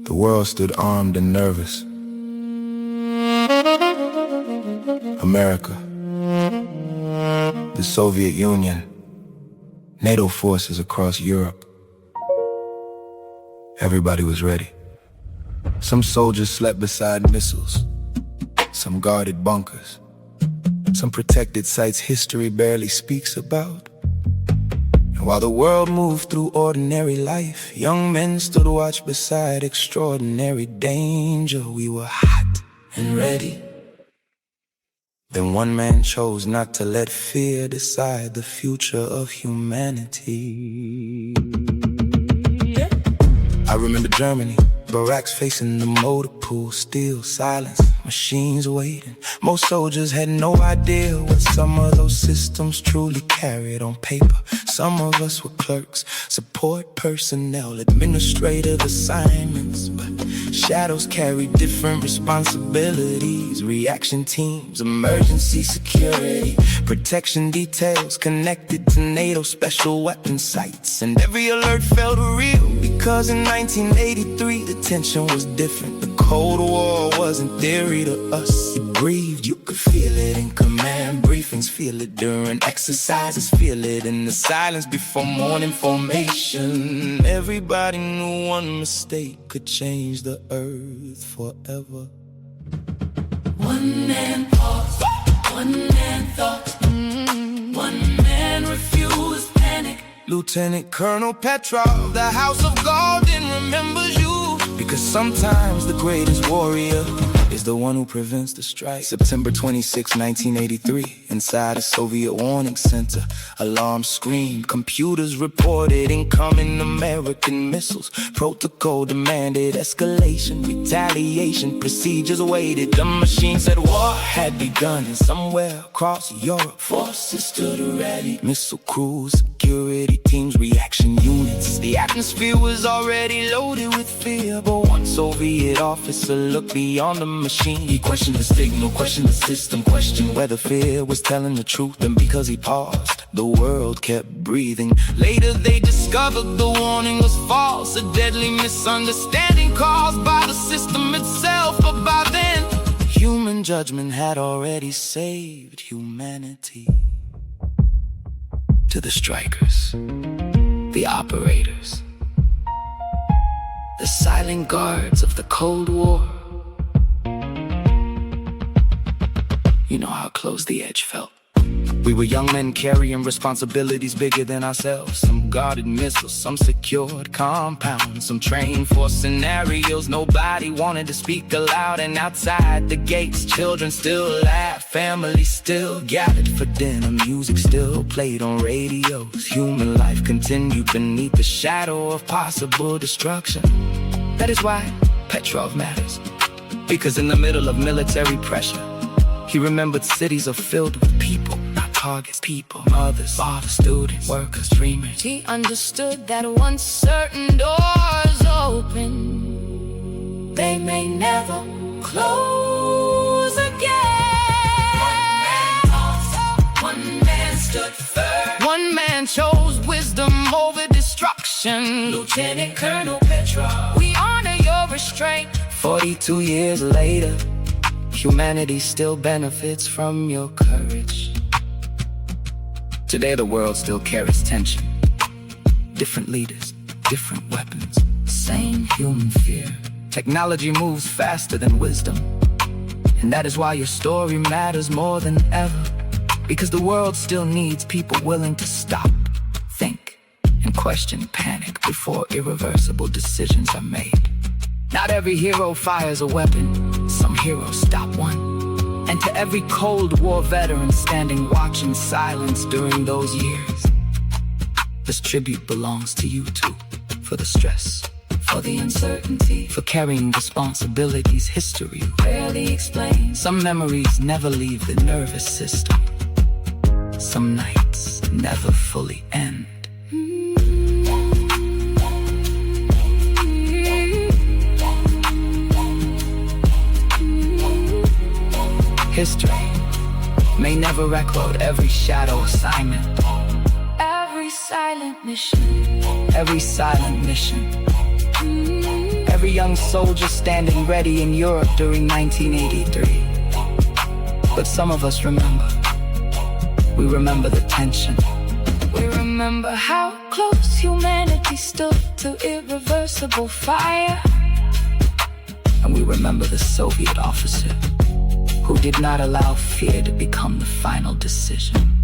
The world stood armed and nervous. America, the Soviet Union, NATO forces across Europe. Everybody was ready. Some soldiers slept beside missiles, some guarded bunkers, some protected sites history barely speaks about. And while the world moved through ordinary life, young men stood watch beside extraordinary danger. We were hot and ready. Then one man chose not to let fear decide the future of humanity. I remember Germany, barracks facing the motor pool, still silence, machines waiting. Most soldiers had no idea what some of those systems truly carried on paper. Some of us were clerks, support personnel, administrative assignments, but shadows carry different responsibilities. Reaction teams, emergency security, protection details connected to NATO special weapon sites. And every alert felt real, because in 1983 the tension was different. The Cold War wasn't theory to us. You breathed, you could feel it in command briefings, feel it during exercises, feel it in the silence before morning formation. Everybody knew one mistake could change the earth forever. One man paused, one man thought, one man refused panic. Lieutenant Colonel Petrov, the House of Golden remembers you, because sometimes the greatest warrior is the one who prevents the strike. September 26, 1983, inside a Soviet warning center, alarm screamed, computers reported incoming American missiles. Protocol demanded escalation, retaliation, procedures awaited. The machine said war had begun, and somewhere across Europe forces stood ready. Missile crews, security teams, reaction units. The atmosphere was already loaded with fear, but one Soviet officer looked beyond the machine. He questioned the signal, questioned the system, questioned whether fear was telling the truth. And because he paused, the world kept breathing. Later they discovered the warning was false, a deadly misunderstanding caused by the system itself. But by then, human judgment had already saved humanity. To the strikers, the operators, the silent guards of the Cold War, you know how close the edge felt. We were young men carrying responsibilities bigger than ourselves. Some guarded missiles, some secured compounds, some trained for scenarios nobody wanted to speak aloud. And outside the gates, children still laughed, families still gathered for dinner, music still played on radios. Human life continued beneath the shadow of possible destruction. That is why Petrov matters, because in the middle of military pressure, he remembered cities are filled with people, not targets. People, mothers, fathers, students, workers, dreamers. He understood that once certain doors open, they may never close again. One man stood firm. One man chose wisdom over destruction. Lieutenant Colonel Petrov, we honor your restraint. 42 years later, humanity still benefits from your courage. Today the world still carries tension. Different leaders, different weapons, same human fear. Technology moves faster than wisdom, and that is why your story matters more than ever. Because the world still needs people willing to stop, think, and question panic before irreversible decisions are made. Not every hero fires a weapon, some heroes stop one. And to every Cold War veteran standing watch in silence during those years, this tribute belongs to you too. For the stress, for the uncertainty, for carrying responsibilities history rarely explains. Some memories never leave the nervous system. Some nights never fully end. History may never record every shadow assignment, every silent mission, every silent mission. Every young soldier standing ready in Europe during 1983. But some of us remember. We remember the tension. We remember how close humanity stood to irreversible fire. And we remember the Soviet officer who did not allow fear to become the final decision.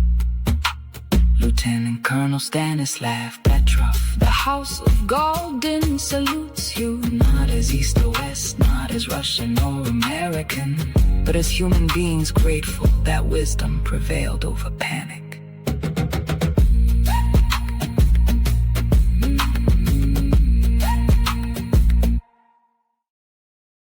Lieutenant Colonel Stanislav Petrov. The House of Golden salutes you, Not as East or West, not as Russian or American, but as human beings grateful that wisdom prevailed over panic.